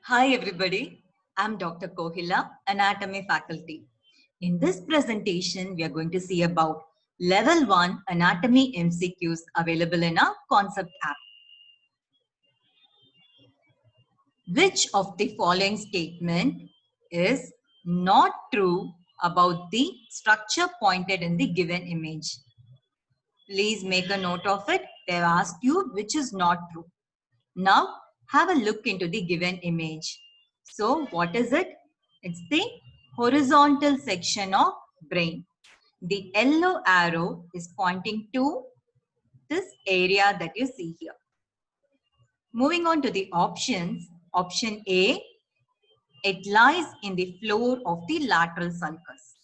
Hi everybody, I'm Dr. Kohila, Anatomy faculty. In this presentation, we are going to see about Level 1 Anatomy MCQs available in our Concept app. Which of the following statement is not true about the structure pointed in the given image? Please make a note of it. They have asked you which is not true. Now, have a look into the given image. So, what is it? It's the horizontal section of brain. The yellow arrow is pointing to this area that you see here. Moving on to the options. Option A, it lies in the floor of the lateral sulcus.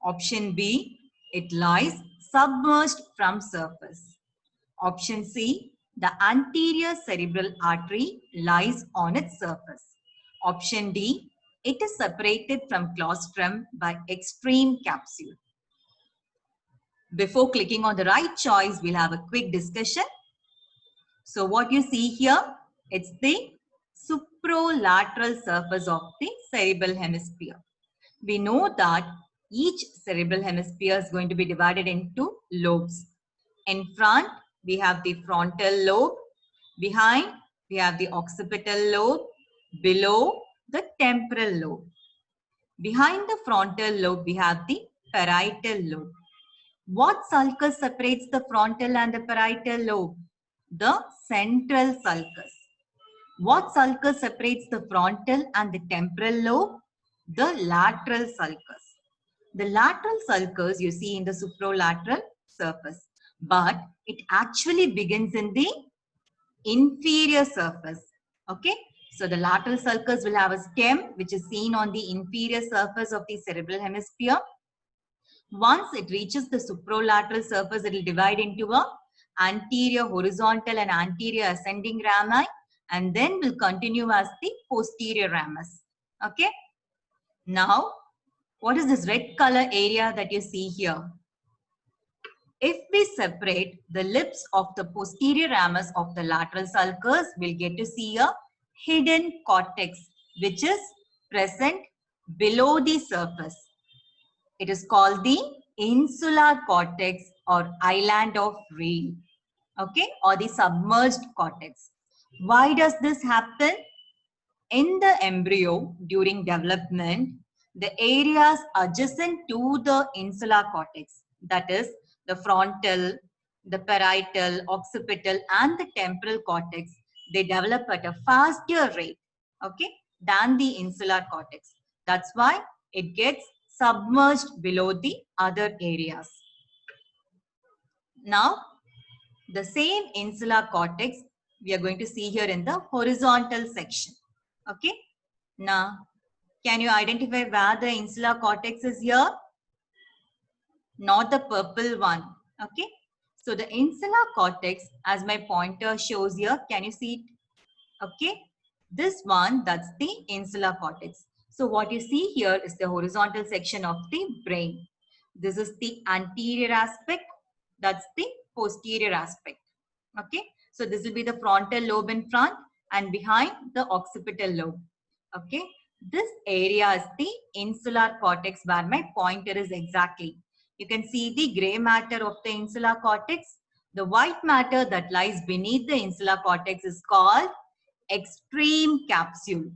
Option B, it lies submerged from surface. Option C, the anterior cerebral artery lies on its surface. Option D, it is separated from claustrum by extreme capsule. Before clicking on the right choice, we'll have a quick discussion. So what you see here, it's the supralateral surface of the cerebral hemisphere. We know that each cerebral hemisphere is going to be divided into lobes. In front, we have the frontal lobe. Behind, we have the occipital lobe. Below, the temporal lobe. Behind the frontal lobe, we have the parietal lobe. What sulcus separates the frontal and the parietal lobe? The central sulcus. What sulcus separates the frontal and the temporal lobe? The lateral sulcus. The lateral sulcus you see in the supralateral surface, but it actually begins in the inferior surface. Okay, so the lateral sulcus will have a stem which is seen on the inferior surface of the cerebral hemisphere. Once it reaches the supralateral surface, it will divide into a anterior horizontal and anterior ascending rami, and then will continue as the posterior ramus. Okay, now what is this red color area that you see here? If we separate the lips of the posterior ramus of the lateral sulcus, we'll get to see a hidden cortex which is present below the surface. It is called the insular cortex or island of Rayleigh, okay, or the submerged cortex. Why does this happen? In the embryo during development, the areas adjacent to the insular cortex, that is the frontal, the parietal, occipital and the temporal cortex, they develop at a faster rate, okay, than the insular cortex. That's why it gets submerged below the other areas. Now, the same insular cortex we are going to see here in the horizontal section. Okay. Now, can you identify where the insular cortex is here? Not the purple one. Okay. So the insular cortex, as my pointer shows here, can you see it? Okay. This one, that's the insular cortex. So what you see here is the horizontal section of the brain. This is the anterior aspect. That's the posterior aspect. Okay. So this will be the frontal lobe in front and behind the occipital lobe. Okay. This area is the insular cortex where my pointer is exactly. You can see the gray matter of the insular cortex. The white matter that lies beneath the insular cortex is called extreme capsule.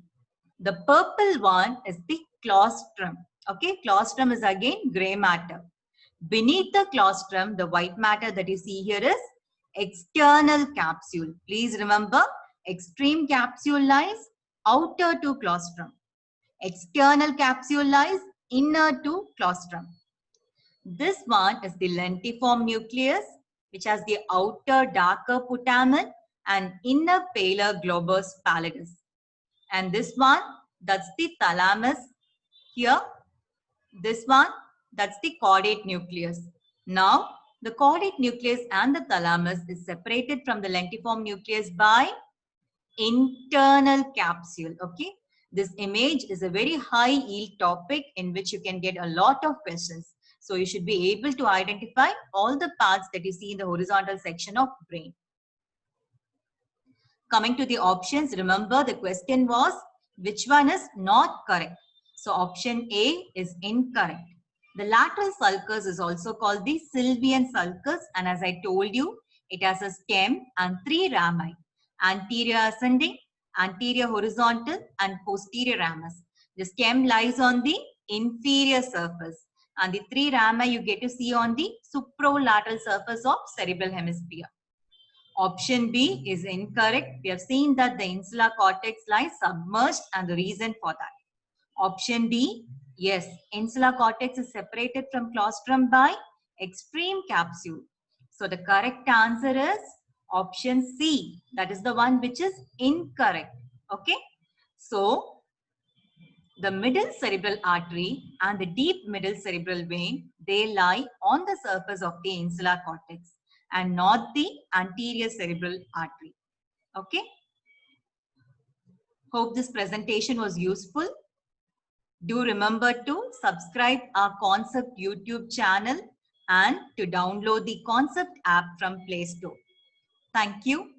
The purple one is the claustrum. Okay, claustrum is again gray matter. Beneath the claustrum, the white matter that you see here is external capsule. Please remember, extreme capsule lies outer to claustrum. External capsule lies inner to claustrum. This one is the lentiform nucleus, which has the outer darker putamen and inner paler globus pallidus. And this one, that's the thalamus here. This one, that's the caudate nucleus. Now, the caudate nucleus and the thalamus is separated from the lentiform nucleus by internal capsule. Okay. This image is a very high yield topic in which you can get a lot of questions. So you should be able to identify all the parts that you see in the horizontal section of brain. Coming to the options, remember the question was Which one is not correct? So option A is incorrect. The lateral sulcus is also called the Sylvian sulcus, and as I told you, it has a stem and 3 rami: anterior ascending, anterior horizontal, and posterior ramus. The stem lies on the inferior surface, and the 3 rami you get to see on the suprolateral surface of cerebral hemisphere. Option B is incorrect. We have seen that the insular cortex lies submerged, and the reason for that. Option D, yes, insular cortex is separated from claustrum by extreme capsule. So the correct answer is option C. That is the one which is incorrect. Okay. So the middle cerebral artery and the deep middle cerebral vein, they lie on the surface of the insular cortex and not the anterior cerebral artery. Okay. Hope this presentation was useful. Do remember to subscribe our Concept YouTube channel and to download the Concept app from Play Store. Thank you.